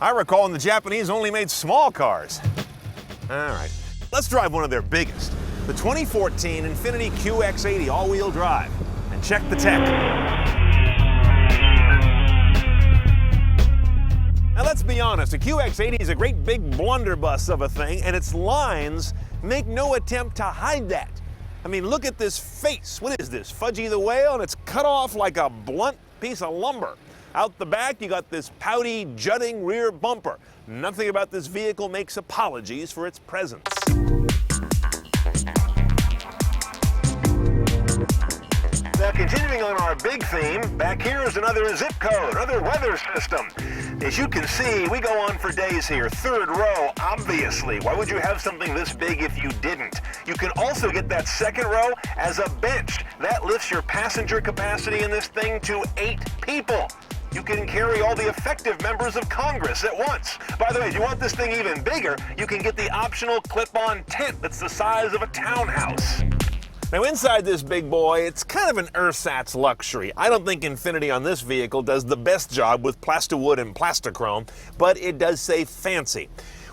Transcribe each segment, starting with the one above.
I recall when the Japanese only made small cars. All right, let's drive one of their biggest, the 2014 Infiniti QX80 all-wheel drive, and check the tech. Now let's be honest, a QX80 is a great big blunderbuss of a thing, and its lines make no attempt to hide that. I mean, look at this face. What is this, Fudgy the Whale? And it's cut off like a blunt piece of lumber. Out the back, you got this pouty, jutting rear bumper. Nothing about this vehicle makes apologies for its presence. Now, continuing on our big theme, back here is another zip code, another weather system. As you can see, we go on for days here. Third row, obviously. Why would you have something this big if you didn't? You can also get that second row as a bench. That lifts your passenger capacity in this thing to 8 people. You can carry all the effective members of Congress at once. By the way, if you want this thing even bigger, you can get the optional clip-on tent that's the size of a townhouse. Now inside this big boy, it's kind of an ersatz luxury. I don't think Infiniti on this vehicle does the best job with plasterwood and plastichrome, but it does say fancy.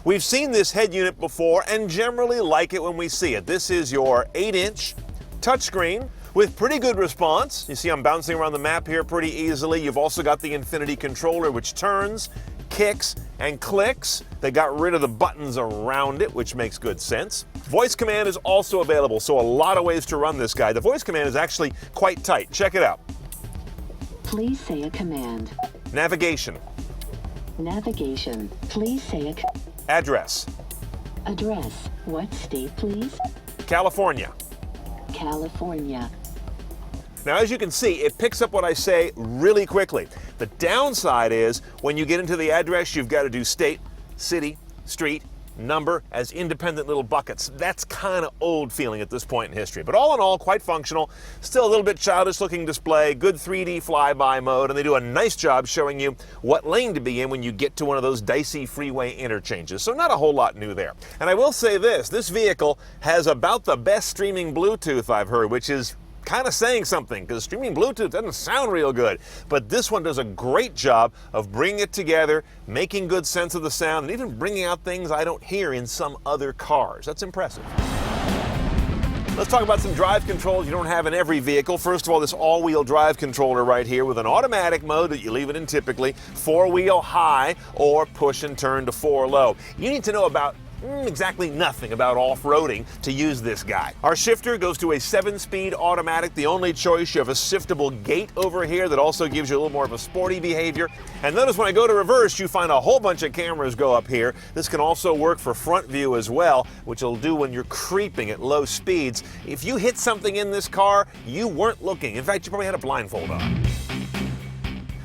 We've seen this head unit before and generally like it when we see it. This is your 8-inch touchscreen with pretty good response. You see I'm bouncing around the map here pretty easily. You've also got the Infiniti controller, which turns, kicks, and clicks. They got rid of the buttons around it, which makes good sense. Voice command is also available, so a lot of ways to run this guy. The voice command is actually quite tight. Check it out. Please say a command. Navigation. Navigation. Please say a Address. address. What state, please? California. California. Now, as you can see, it picks up what I say really quickly. The downside is when you get into the address, you've got to do state, city, street, number as independent little buckets. That's kind of old feeling at this point in history. But all in all, quite functional. Still a little bit childish looking display, good 3D flyby mode, and they do a nice job showing you what lane to be in when you get to one of those dicey freeway interchanges. So not a whole lot new there. And I will say this vehicle has about the best streaming Bluetooth I've heard, which is kind of saying something, because streaming Bluetooth doesn't sound real good. But this one does a great job of bringing it together, making good sense of the sound, and even bringing out things I don't hear in some other cars. That's impressive. Let's talk about some drive controls you don't have in every vehicle. First of all, this all-wheel drive controller right here with an automatic mode that you leave it in typically, 4-wheel high or push and turn to 4 low. You need to know about exactly nothing about off-roading to use this guy. Our shifter goes to a 7-speed automatic, the only choice. You have a shiftable gate over here that also gives you a little more of a sporty behavior. And notice when I go to reverse, you find a whole bunch of cameras go up here. This can also work for front view as well, which will do when you're creeping at low speeds. If you hit something in this car, you weren't looking. In fact, you probably had a blindfold on.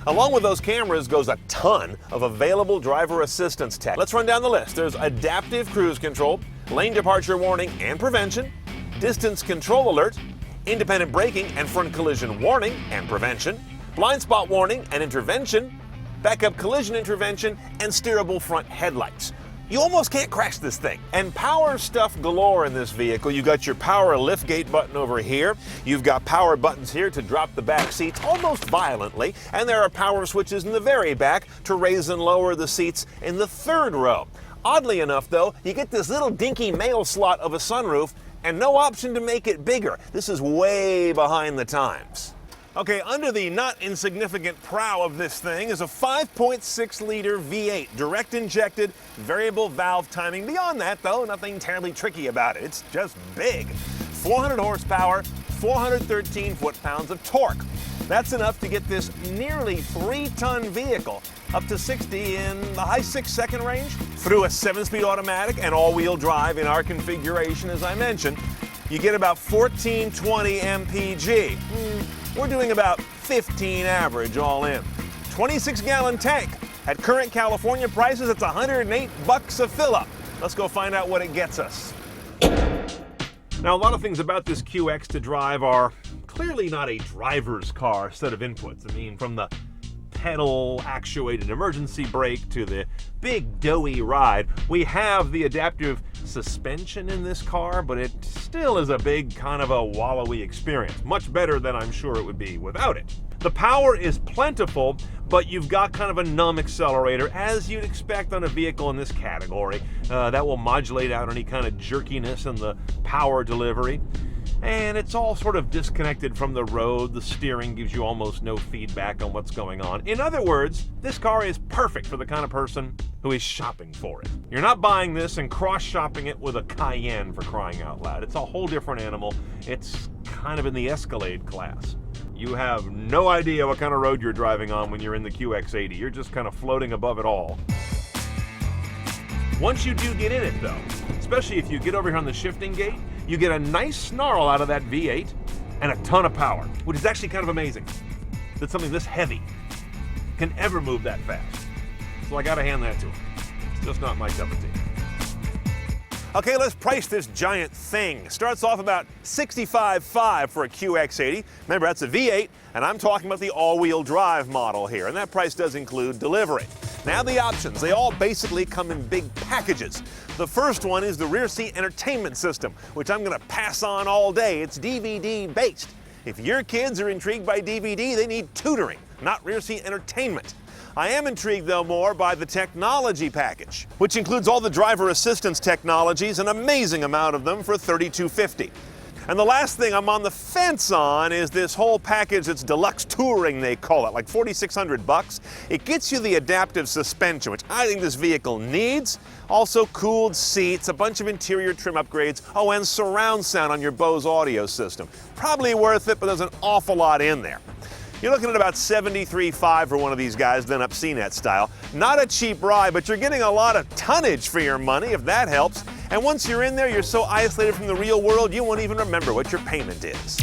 Along with those cameras goes a ton of available driver assistance tech. Let's run down the list. There's adaptive cruise control, lane departure warning and prevention, distance control alert, independent braking and front collision warning and prevention, blind spot warning and intervention, backup collision intervention, and steerable front headlights. You almost can't crash this thing. And power stuff galore in this vehicle. You got your power liftgate button over here. You've got power buttons here to drop the back seats almost violently. And there are power switches in the very back to raise and lower the seats in the 3rd row. Oddly enough, though, you get this little dinky mail slot of a sunroof and no option to make it bigger. This is way behind the times. Okay, under the not insignificant prow of this thing is a 5.6-liter V8, direct injected, variable valve timing. Beyond that, though, nothing terribly tricky about it. It's just big. 400 horsepower, 413 foot-pounds of torque. That's enough to get this nearly 3-ton vehicle up to 60 in the high 6-second range. Through a 7-speed automatic and all-wheel drive in our configuration, as I mentioned, you get about 1420 mpg. We're doing about 15 average all in. 26-gallon tank. At current California prices, it's $108 a fill-up. Let's go find out what it gets us. Now, a lot of things about this QX to drive are clearly not a driver's car set of inputs. I mean, from the pedal-actuated emergency brake to the big doughy ride, we have the adaptive suspension in this car, but it still is a big kind of a wallowy experience. Much better than I'm sure it would be without it. The power is plentiful, but you've got kind of a numb accelerator, as you'd expect on a vehicle in this category. That will modulate out any kind of jerkiness in the power delivery. And it's all sort of disconnected from the road. The steering gives you almost no feedback on what's going on. In other words, this car is perfect for the kind of person who is shopping for it. You're not buying this and cross-shopping it with a Cayenne, for crying out loud. It's a whole different animal. It's kind of in the Escalade class. You have no idea what kind of road you're driving on when you're in the QX80. You're just kind of floating above it all. Once you do get in it though, especially if you get over here on the shifting gate, you get a nice snarl out of that V8 and a ton of power, which is actually kind of amazing that something this heavy can ever move that fast. So I gotta hand that to him. It's just not my cup of tea. Okay, let's price this giant thing. Starts off about $65,500 for a QX80. Remember, that's a V8, and I'm talking about the all-wheel drive model here, and that price does include delivery. Now the options, they all basically come in big packages. The first one is the rear seat entertainment system, which I'm gonna pass on all day. It's DVD based. If your kids are intrigued by DVD, they need tutoring, not rear seat entertainment. I am intrigued, though, more by the technology package, which includes all the driver assistance technologies, an amazing amount of them, for $3,250. And the last thing I'm on the fence on is this whole package that's deluxe touring, they call it, like $4,600. It gets you the adaptive suspension, which I think this vehicle needs. Also cooled seats, a bunch of interior trim upgrades, oh, and surround sound on your Bose audio system. Probably worth it, but there's an awful lot in there. You're looking at about $73,500 for one of these guys done up CNET style. Not a cheap ride, but you're getting a lot of tonnage for your money, if that helps. And once you're in there, you're so isolated from the real world, you won't even remember what your payment is.